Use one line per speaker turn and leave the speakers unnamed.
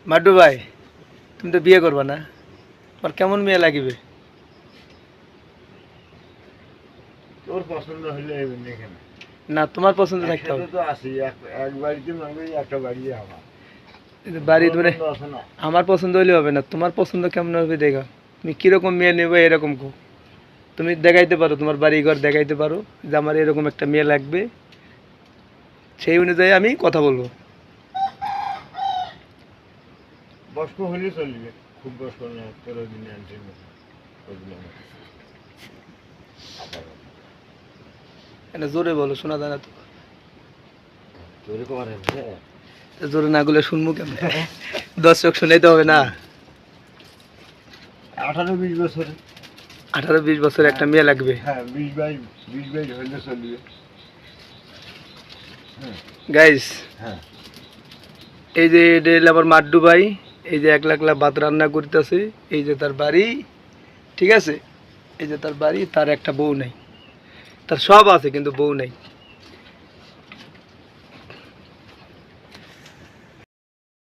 মাড্ডু ভাই, তুমি তো বিয়ে করবা না, তোমার কেমন মেয়ে লাগিবে?
তোর পছন্দ হলে এখানে
না, তোমার পছন্দ থাকতে
একসাথে
হবে।
তো আসি এক বাড়িতে মানে একটা বাড়ি আমার
বাড়ি মানে
পছন্দ আছে না।
আমার পছন্দ হইলে হবে না, তোমার পছন্দ কেমন হবে দেখো। তুমি কিরকম মেয়ে নেবে এরকম কো। তুমি দেখাইতে পারো, তোমার বাড়ি ঘর দেখাইতে পারো যে আমার এরকম একটা মেয়ে লাগবে, সেই অনুযায়ী আমি কথা বলবো।
বয়স্ক হলে চলবে, খুব বয়স্ক না, 13 দিনে আনছি
এটা জোরে বলো, শোনা যায় না তো।
তোরে করে
তো জোরে না গেলে শুনবো কেমন? দর্শক শুনাইতে হবে না।
18-20 বছরে।
18-20 বছর একটা মেয়ে লাগবে।
হ্যাঁ, 20-22 হলে চলবে।
গাইস,
হ্যাঁ,
এই যে এটা হলো আমার মাড্ডু ভাই, এই যে একলা একলা ভাত রান্না করতেছে, এই যে তার বাড়ি, ঠিক আছে, এই যে তার বাড়ি, তার একটা বউ নাই, তার সব আছে কিন্তু বউ নাই।